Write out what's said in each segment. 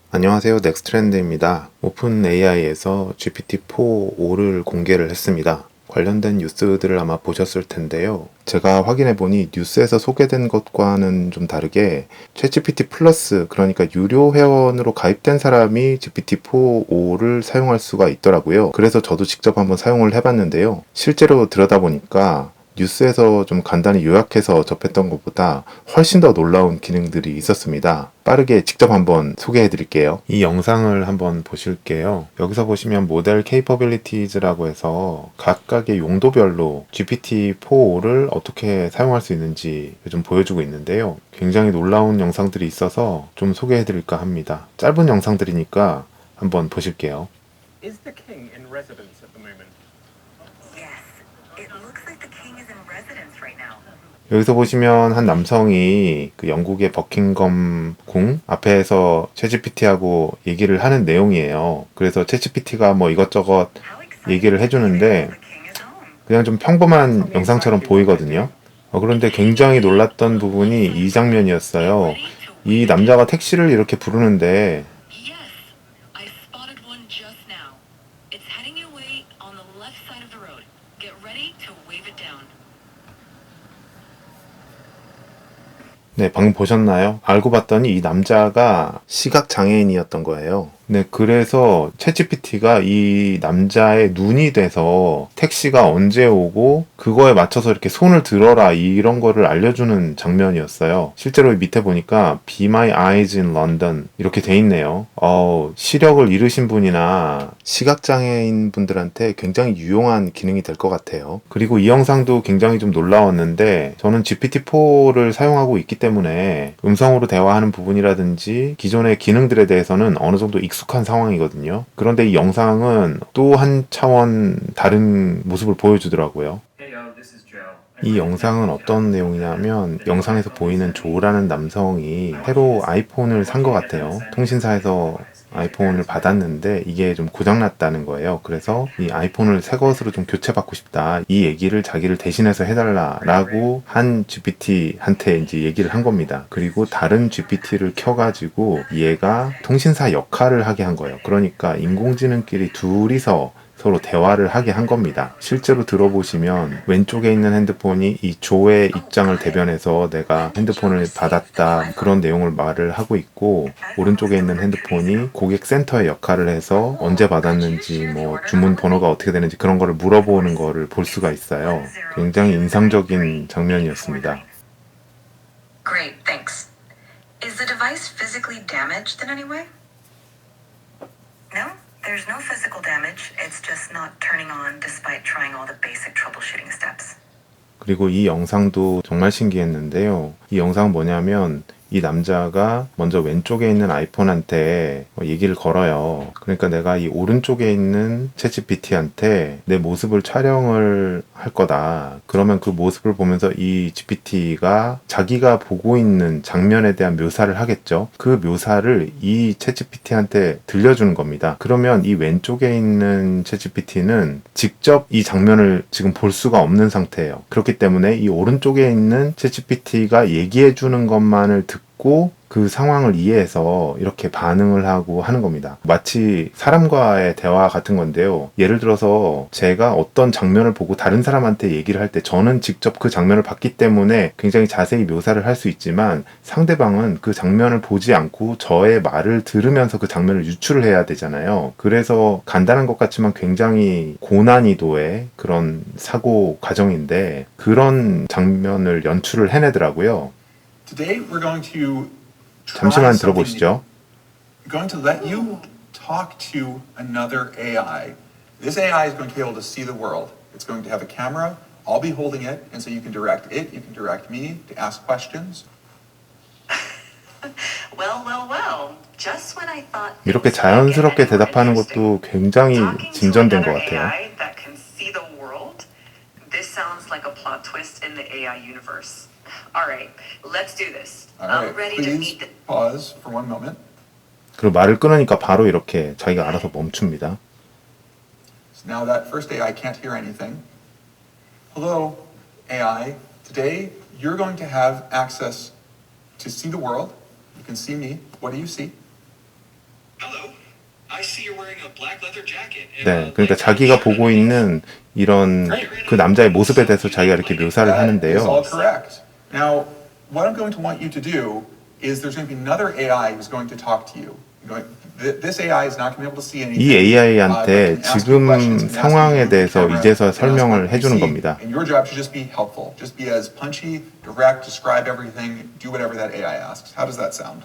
안녕하세요. 넥스트렌드입니다. 오픈 AI에서 GPT-4.5를 공개를 했습니다. 관련된 뉴스들을 아마 보셨을 텐데요. 제가 확인해보니 뉴스에서 소개된 것과는 좀 다르게 챗GPT 플러스, 그러니까 유료 회원으로 가입된 사람이 GPT-4.5를 사용할 수가 있더라고요. 그래서 저도 직접 한번 사용을 해봤는데요. 실제로 들여다보니까 뉴스에서 좀 간단히 요약해서 접했던 것보다 훨씬 더 놀라운 기능들이 있었습니다. 빠르게 직접 한번 소개해 드릴게요. 이 영상을 한번 보실게요. 여기서 보시면 모델 Capabilities라고 해서 각각의 용도별로 GPT-4를 어떻게 사용할 수 있는지 좀 보여주고 있는데요. 굉장히 놀라운 영상들이 있어서 좀 소개해 드릴까 합니다. 짧은 영상들이니까 한번 보실게요. Is the king in residence at the moment? Yes, it looks like the king is in residence right now. 여기서 보시면 한 남성이 그 영국의 버킹엄 궁 앞에서 챗GPT하고 얘기를 하는 내용이에요. 그래서 챗GPT가 뭐 이것저것 How exciting 얘기를 해주는데 the king is home. 그냥 좀 평범한 영상처럼 보이거든요. 그런데 굉장히 놀랐던 부분이 이 장면이었어요. 이 남자가 택시를 이렇게 부르는데 Yes, I spotted one just now. It's heading your way on the left side of the road. Get ready to wave it down. 네, 방금 보셨나요? 알고 봤더니 이 남자가 시각 장애인이었던 거예요. 네, 그래서 챗GPT가 이 남자의 눈이 돼서 택시가 언제 오고 그거에 맞춰서 이렇게 손을 들어라 이런 거를 알려주는 장면이었어요. 실제로 밑에 보니까 Be My Eyes in London 이렇게 돼 있네요. 시력을 잃으신 분이나 시각장애인 분들한테 굉장히 유용한 기능이 될 것 같아요. 그리고 이 영상도 굉장히 좀 놀라웠는데 저는 GPT-4를 사용하고 있기 때문에 음성으로 대화하는 부분이라든지 기존의 기능들에 대해서는 어느 정도 익숙한 상황이거든요. 그런데 이 영상은 또 한 차원 다른 모습을 보여주더라고요. 이 영상은 어떤 내용이냐면 영상에서 보이는 조라는 남성이 새로 아이폰을 산 것 같아요. 통신사에서 아이폰을 받았는데 이게 좀 고장났다는 거예요. 그래서 이 아이폰을 새 것으로 좀 교체받고 싶다. 이 얘기를 자기를 대신해서 해달라라고 한 GPT한테 이제 얘기를 한 겁니다. 그리고 다른 GPT를 켜가지고 얘가 통신사 역할을 하게 한 거예요. 그러니까 인공지능끼리 둘이서 서로 대화를 하게 한 겁니다. 실제로 들어보시면 왼쪽에 있는 핸드폰이 이 조의 입장을 대변해서 내가 핸드폰을 받았다 그런 내용을 말을 하고 있고 오른쪽에 있는 핸드폰이 고객 센터의 역할을 해서 언제 받았는지 뭐 주문 번호가 어떻게 되는지 그런 거를 물어보는 거를 볼 수가 있어요. 굉장히 인상적인 장면이었습니다. Great, thanks. Is the device physically damaged in any way? No, there's no physical damage. It's just not turning on despite trying all the basic troubleshooting steps. 그리고 이 영상도 정말 신기했는데요. 이 영상은 뭐냐면 이 남자가 먼저 왼쪽에 있는 아이폰한테 얘기를 걸어요. 그러니까 내가 이 오른쪽에 있는 챗GPT한테 내 모습을 촬영을 할 거다. 그러면 그 모습을 보면서 이 GPT가 자기가 보고 있는 장면에 대한 묘사를 하겠죠. 그 묘사를 이 챗GPT한테 들려주는 겁니다. 그러면 이 왼쪽에 있는 챗GPT는 직접 이 장면을 지금 볼 수가 없는 상태예요. 그렇기 때문에 이 오른쪽에 있는 챗GPT가 얘기해 주는 것만을 듣고 그 상황을 이해해서 이렇게 반응을 하고 하는 겁니다. 마치 사람과의 대화 같은 건데요. 예를 들어서 제가 어떤 장면을 보고 다른 사람한테 얘기를 할 때 저는 직접 그 장면을 봤기 때문에 굉장히 자세히 묘사를 할 수 있지만 상대방은 그 장면을 보지 않고 저의 말을 들으면서 그 장면을 유추를 해야 되잖아요. 그래서 간단한 것 같지만 굉장히 고난이도의 그런 사고 과정인데 그런 장면을 연출을 해내더라고요. Today we're going to 잠시만 들어보시죠. We're going to let you talk to another AI. This AI is going to be able to see the world. It's going to have a camera. I'll be holding it, and so you can direct it, you can direct me to ask questions. Well. Just when I thought 이렇게 자연스럽게 대답하는 것도 굉장히 진전된 것 같아요. AI that can see the world. This sounds like a plot twist in the AI universe. All right, let's do this. All I'm right, ready to please meet the... pause for one moment. 그리고 말을 끊으니까 바로 이렇게 자기가 알아서 멈춥니다. So now that first AI can't hear anything. Hello, AI. Today you're going to have access to see the world. You can see me. What do you see? 네, 그러니까 자기가 보고 있는 이런 그 남자의 모습에 대해서 자기가 이렇게 묘사를 That is all 하는데요. correct. Now, what I'm going to want you to do is there's going to be another AI who's going to talk to you. This AI is not going to be able to see anything. 이 AI한테 but can ask you 지금 questions and ask you 상황에 to 대해서 camera 이제서 and ask 설명을 what you 해주는 see. 겁니다. And your job should just be helpful. Just be as punchy, direct, describe everything, do whatever that AI asks. How does that sound?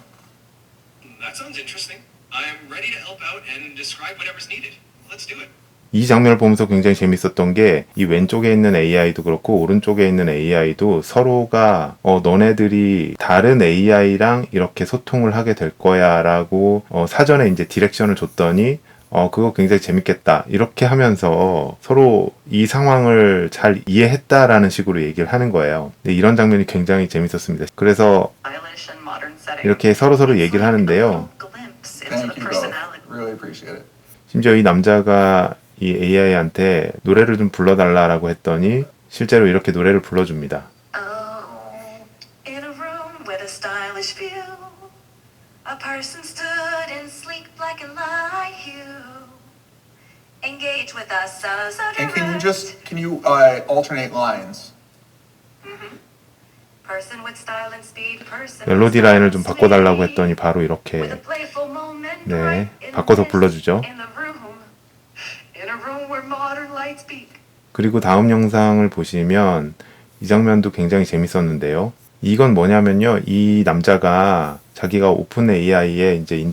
That sounds interesting. I'm ready to help out and describe whatever's needed. Let's do it. 이 장면을 보면서 굉장히 재밌었던 게 이 왼쪽에 있는 AI도 그렇고 오른쪽에 있는 AI도 서로가 너네들이 다른 AI랑 이렇게 소통을 하게 될 거야 라고 사전에 이제 디렉션을 줬더니 그거 굉장히 재밌겠다 이렇게 하면서 서로 이 상황을 잘 이해했다라는 식으로 얘기를 하는 거예요. 근데 이런 장면이 굉장히 재밌었습니다. 그래서 Stylish and modern setting. 이렇게 서로 얘기를 하는데요. Glimpse into Thank the you both. personality. Really appreciate it. 심지어 이 남자가 이 AI한테 노래를 좀 불러달라고 했더니 실제로 이렇게 노래를 불러줍니다. Oh, in a room with a stylish view, a person stood in sleek black and light hue. Engage with us so And direct. can you alternate lines? Person with style and speed, person 멜로디 with 라인을 좀 style and 바꿔달라고 speed. 했더니 바로 With 이렇게 a playful moment 네, right in 바꿔서 the 불러주죠. in the room. In a room where modern lights peak. 그리고 다음 영상을 보시면 이 장면도 굉장히 재밌었는데요. 이건 뭐냐면요. 이 남자가 자기가 오픈 AI에 이제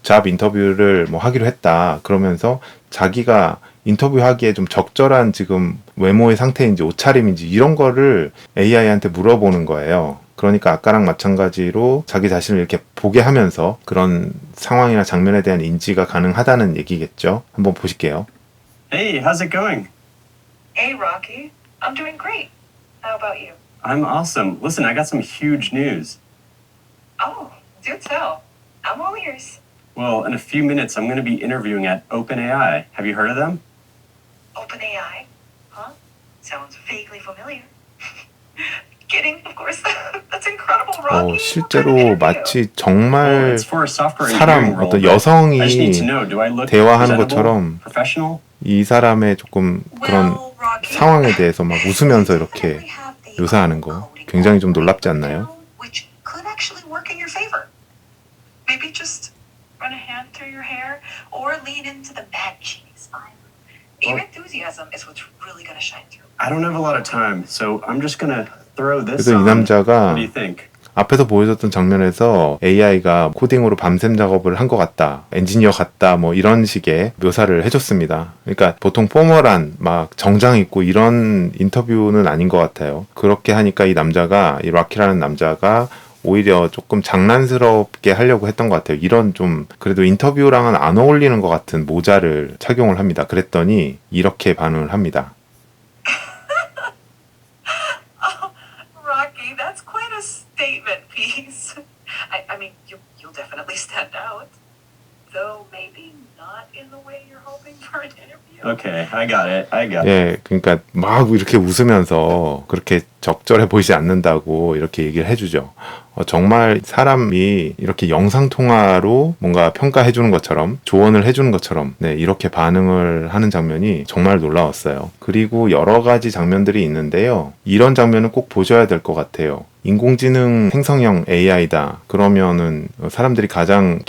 잡 인터뷰를 뭐 하기로 했다. 그러면서 자기가 인터뷰하기에 좀 적절한 지금 외모의 상태인지 옷차림인지 이런 거를 AI한테 물어보는 거예요. 그러니까 아까랑 마찬가지로 자기 자신을 이렇게 보게 하면서 그런 상황이나 장면에 대한 인지가 가능하다는 얘기겠죠. 한번 보실게요. Hey, how's it going? Hey, Rocky. I'm doing great. How about you? I'm awesome. Listen, I got some huge news. Oh, do tell. I'm all ears. Well, in a few minutes, I'm going to be interviewing at OpenAI. Have you heard of them? OpenAI? Huh? Sounds vaguely familiar. Kidding, of course. That's incredible, Rocky. 실제로 마치 Well, 정말 it's for a software 사람, engineering role. 어떤 but 여성이 I just need to know, do I look 대화하는 presentable, 것처럼 professional? 이 사람의 조금 그런 Well, Rocky, 상황에 대해서 막 웃으면서 이렇게 definitely have the 묘사하는 거 coding 굉장히 좀 놀랍지 않나요? Which could actually work in your favor. Maybe just run a hand through your hair or lean into the bad cheese. Your enthusiasm is what's really gonna shine through. I don't have a lot of time, so I'm just going to throw this 그래서 이 on. 남자가 What do you think? 앞에서 보여줬던 장면에서 AI가 코딩으로 밤샘 작업을 한 것 같다, 엔지니어 같다, 뭐 이런 식의 묘사를 해줬습니다. 그러니까 보통 포멀한 막 정장 입고 이런 인터뷰는 아닌 것 같아요. 그렇게 하니까 이 남자가, 이 락키라는 남자가 오히려 조금 장난스럽게 하려고 했던 것 같아요. 이런 좀 그래도 인터뷰랑은 안 어울리는 것 같은 모자를 착용을 합니다. 그랬더니 이렇게 반응을 합니다. Rocky, that's quite a statement piece. I mean, you'll definitely stand out. Though maybe not in the way you're hoping for an interview. Okay, I got it. 예, 그러니까 막 이렇게 웃으면서 그렇게 적절해 보이지 않는다고 이렇게 얘기를 해주죠. 정말 사람이 이렇게 영상통화로 뭔가 평가해주는 것처럼 조언을 해주는 것처럼 네, 이렇게 반응을 하는 장면이 정말 놀라웠어요. 그리고 여러 가지 장면들이 있는데요. 이런 장면은 꼭 보셔야 될 것 같아요. 인공지능 생성형 AI다. 그러면은 사람들이 가장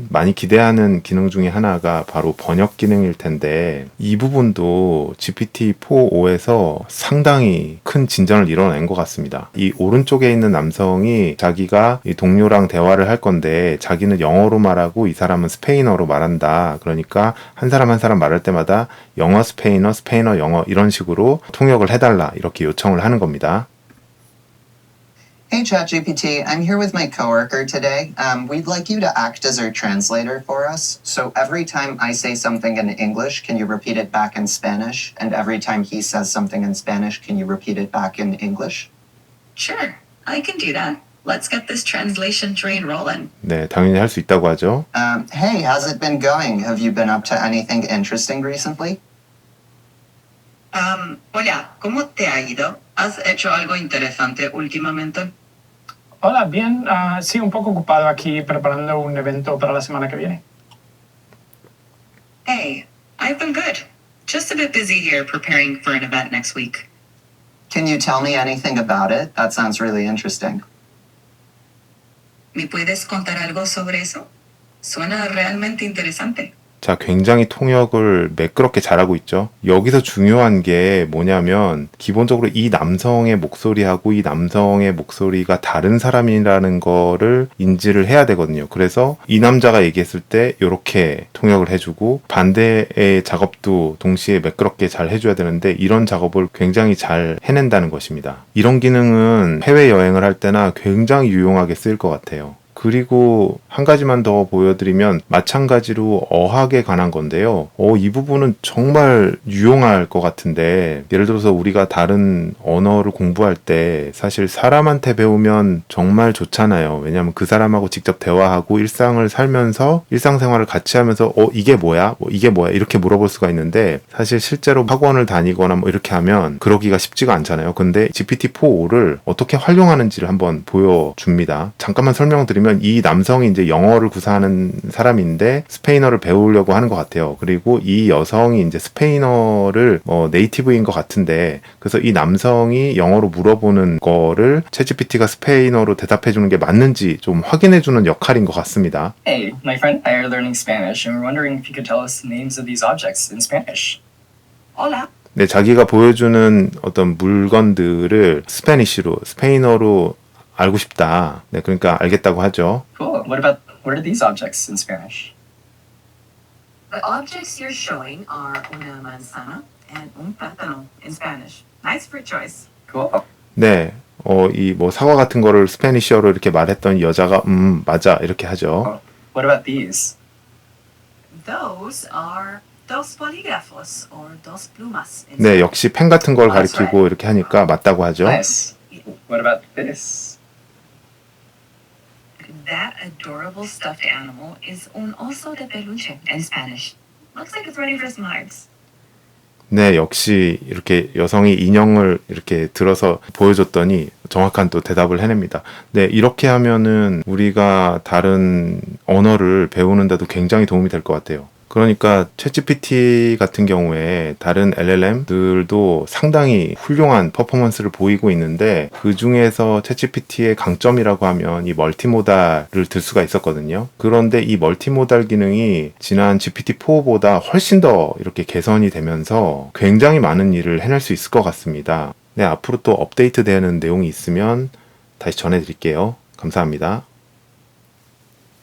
많이 기대하는 기능 중에 하나가 바로 번역 기능일 텐데 이 부분도 GPT-4.5에서 상당히 큰 진전을 이뤄낸 것 같습니다. 이 오른쪽에 있는 남성이 자기가 이 동료랑 대화를 할 건데 자기는 영어로 말하고 이 사람은 스페인어로 말한다. 그러니까 한 사람 말할 때마다 영어 스페인어, 스페인어 영어 이런 식으로 통역을 해달라 이렇게 요청을 하는 겁니다. Hey ChatGPT, I'm here with my coworker today. We'd like you to act as our translator for us. So every time I say something in English, can you repeat it back in Spanish? And every time he says something in Spanish, can you repeat it back in English? Sure, I can do that. Let's get this translation train rolling. 네, 당연히 할 수 있다고 하죠. Hey, how's it been going? Have you been up to anything interesting recently? Hola, ¿cómo te ha ido? ¿Has hecho algo interesante últimamente? Hola, bien. Sí, un poco ocupado aquí preparando un evento para la semana que viene. Just a bit busy here preparing for an event next week. Can you tell me anything about it? That sounds really interesting. ¿Me puedes contar algo sobre eso? Suena realmente interesante. 자, 굉장히 통역을 매끄럽게 잘하고 있죠. 여기서 중요한 게 뭐냐면 기본적으로 이 남성의 목소리하고 이 남성의 목소리가 다른 사람이라는 거를 인지를 해야 되거든요. 그래서 이 남자가 얘기했을 때 이렇게 통역을 해주고 반대의 작업도 동시에 매끄럽게 잘 해줘야 되는데 이런 작업을 굉장히 잘 해낸다는 것입니다. 이런 기능은 해외여행을 할 때나 굉장히 유용하게 쓰일 것 같아요. 그리고 한 가지만 더 보여드리면 마찬가지로 어학에 관한 건데요. 이 부분은 정말 유용할 것 같은데 예를 들어서 우리가 다른 언어를 공부할 때 사실 사람한테 배우면 정말 좋잖아요. 왜냐하면 그 사람하고 직접 대화하고 일상을 살면서 일상생활을 같이 하면서 이게 뭐야? 이게 뭐야? 이렇게 물어볼 수가 있는데 사실 실제로 학원을 다니거나 뭐 이렇게 하면 그러기가 쉽지가 않잖아요. 근데 GPT-4를 어떻게 활용하는지를 한번 보여줍니다. 잠깐만 설명드리면 이 남성이 이제 영어를 구사하는 사람인데 스페인어를 배우려고 하는 것 같아요. 그리고 이 여성이 이제 스페인어를 네이티브인 것 같은데 그래서 이 남성이 영어로 물어보는 거를 챗GPT가 스페인어로 대답해 주는 게 맞는지 좀 확인해 주는 역할인 것 같습니다. Hey, my friend and I are learning Spanish, and we're wondering if you could tell us the names of these objects in Spanish. Hola. 네, 자기가 보여주는 어떤 물건들을 스페인어로 알고 싶다. 네, 그러니까 알겠다고 하죠. Cool. What are these objects in Spanish? The objects you're showing are una manzana and un plátano in Spanish. Nice fruit choice. Cool. 네, 이 뭐 사과 같은 거를 스페니쉬어로 이렇게 말했던 여자가 맞아 이렇게 하죠. What about these? Those are dos bolígrafos or dos plumas in 네, Spanish. 역시 pen 같은 걸 가리키고 이렇게 하니까 맞다고 하죠. Nice. What about this? That adorable stuffed animal is un oso de peluche in Spanish. Looks like it's ready for some hugs. 네, 역시 이렇게 여성이 인형을 이렇게 들어서 보여줬더니 정확한 또 대답을 해냅니다. 네, 이렇게 하면은 우리가 다른 언어를 배우는데도 굉장히 도움이 될 것 같아요. 그러니까 챗GPT 같은 경우에 다른 LLM들도 상당히 훌륭한 퍼포먼스를 보이고 있는데 그 중에서 챗GPT의 강점이라고 하면 이 멀티모달을 들 수가 있었거든요. 그런데 이 멀티모달 기능이 지난 GPT-4보다 훨씬 더 이렇게 개선이 되면서 굉장히 많은 일을 해낼 수 있을 것 같습니다. 네, 앞으로 또 업데이트 되는 내용이 있으면 다시 전해드릴게요. 감사합니다.